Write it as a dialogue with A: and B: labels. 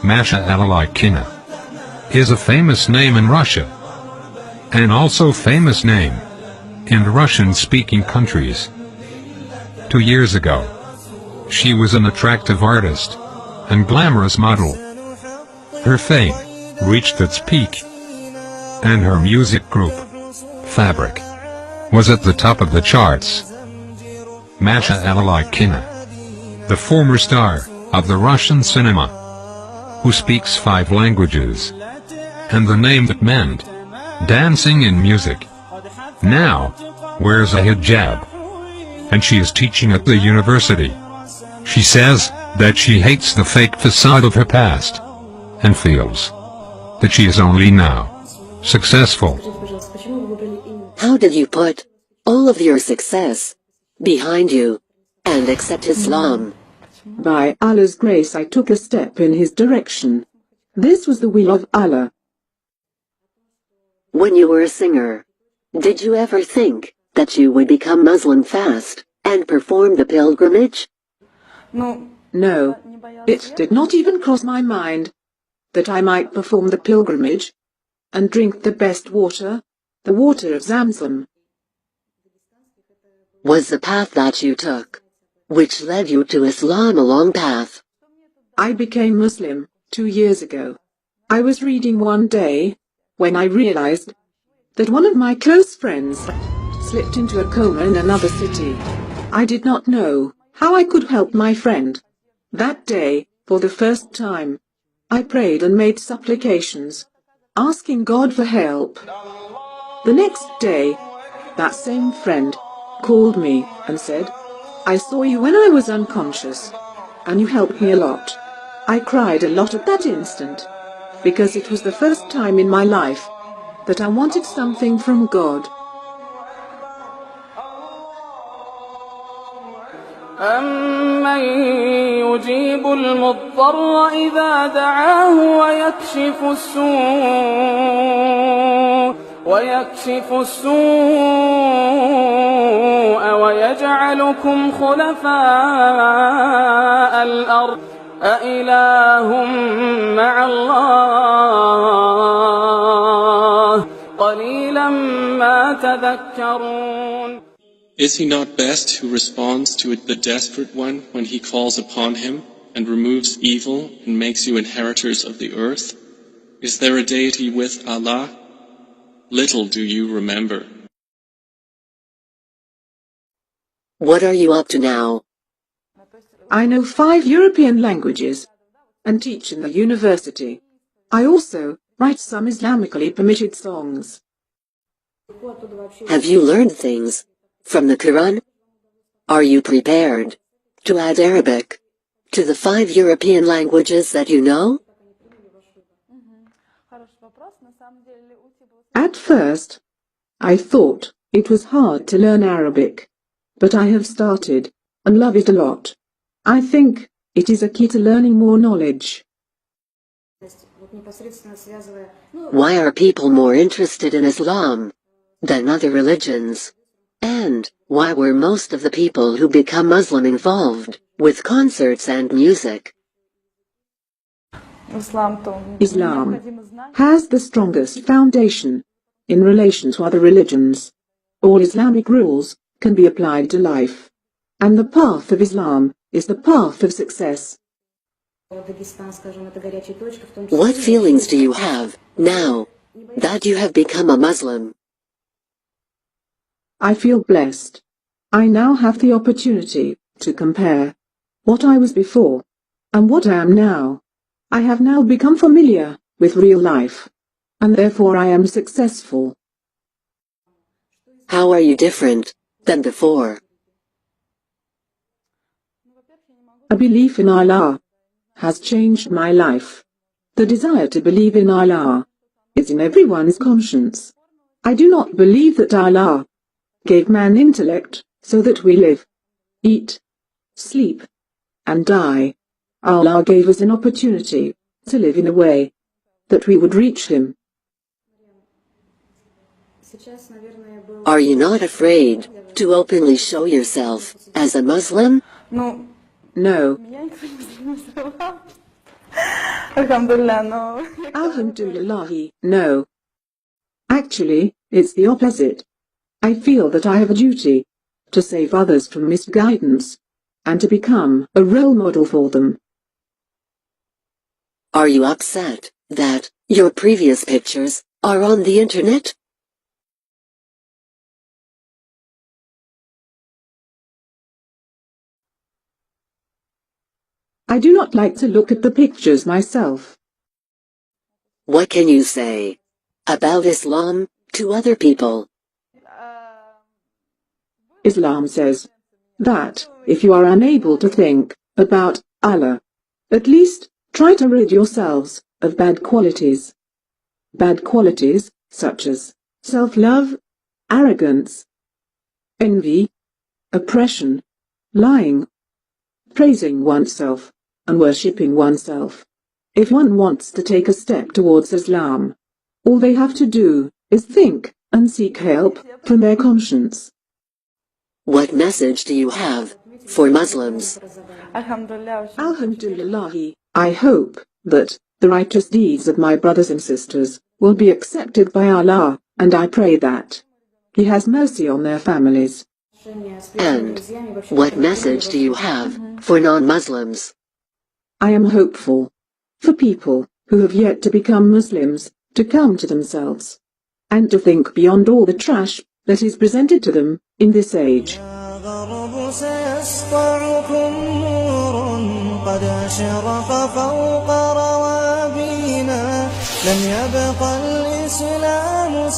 A: Masha'Allah is a famous name in Russia, and also famous name in Russian-speaking countries. 2 years ago, she was an attractive artist and glamorous model. Her fame reached its peak, and her music group, Fabric, was at the top of the charts. Masha'Allah, the former star of the Russian cinema, who speaks 5 languages, and the name that meant dancing in music, now wears a hijab, and she is teaching at the university. She says that she hates the fake facade of her past, and feels that she is only now successful.
B: How did you put all of your success behind you and accept Islam?
C: By Allah's grace, I took a step in his direction. This was the will of Allah.
B: When you were a singer, did you ever think that you would become Muslim fast and perform the pilgrimage?
C: No, it did not even cross my mind that I might perform the pilgrimage and drink the best water, the water of Zamzam.
B: Was the path that you took, which led you to Islam, a long path?
C: I became Muslim 2 years ago. I was reading one day when I realized that one of my close friends slipped into a coma in another city. I did not know how I could help my friend. That day, for the first time, I prayed and made supplications, asking God for help. The next day, that same friend called me and said, "I saw you when I was unconscious, and you helped me a lot." I cried a lot at that instant, because it was the first time in my life that I wanted something from God.
D: أَمَّن يُجِيبُ الْمُضْطَرَّ إِذَا دَعَاهُ وَيَكْشِفُ السُّوءَ وَيَجْعَلُكُمْ خُلَفَاءَ الْأَرْضِ أَإِلَٰهٌ مَّعَ اللَّهِ قَلِيلًا مَّا تَذَكَّرُونَ.
E: Is he not best who responds to the desperate one when he calls upon him, and removes evil and makes you inheritors of the earth? Is there a deity with Allah? Little do you remember.
B: What are you up to now?
C: I know 5 European languages and teach in the university. I also write some Islamically permitted songs.
B: Have you learned things from the Quran? Are you prepared to add Arabic to the 5 European languages that you know?
C: At first, I thought it was hard to learn Arabic, but I have started and love it a lot. I think it is a key to learning more knowledge.
B: Why are people more interested in Islam than other religions? And why were most of the people who become Muslim involved with concerts and music?
C: Islam has the strongest foundation in relation to other religions. All Islamic rules can be applied to life, and the path of Islam is the path of success.
B: What feelings do you have now that you have become a Muslim?
C: I feel blessed. I now have the opportunity to compare what I was before and what I am now. I have now become familiar with real life, and therefore I am successful.
B: How are you different than before?
C: A belief in Allah has changed my life. The desire to believe in Allah is in everyone's conscience. I do not believe that Allah gave man intellect so that we live, eat, sleep, and die. Allah gave us an opportunity to live in a way that we would reach Him.
B: Are you not afraid to openly show yourself as a Muslim?
C: No.
F: Alhamdulillah, no.
C: Alhamdulillah, no. Actually, it's the opposite. I feel that I have a duty to save others from misguidance and to become a role model for them.
B: Are you upset that your previous pictures are on the internet?
C: I do not like to look at the pictures myself.
B: What can you say about Islam to other people?
C: Islam says that if you are unable to think about Allah, at least try to rid yourselves of bad qualities. Bad qualities such as self-love, arrogance, envy, oppression, lying, praising oneself, and worshipping oneself. If one wants to take a step towards Islam, all they have to do is think and seek help from their conscience.
B: What message do you have for Muslims?
C: Alhamdulillah, I hope that the righteous deeds of my brothers and sisters will be accepted by Allah, and I pray that He has mercy on their families.
B: And what message do you have for non-Muslims?
C: I am hopeful for people who have yet to become Muslims to come to themselves and to think beyond all the trash that is presented to them in this age.
G: قد أشرق فوق روابينا لم يبق الإسلام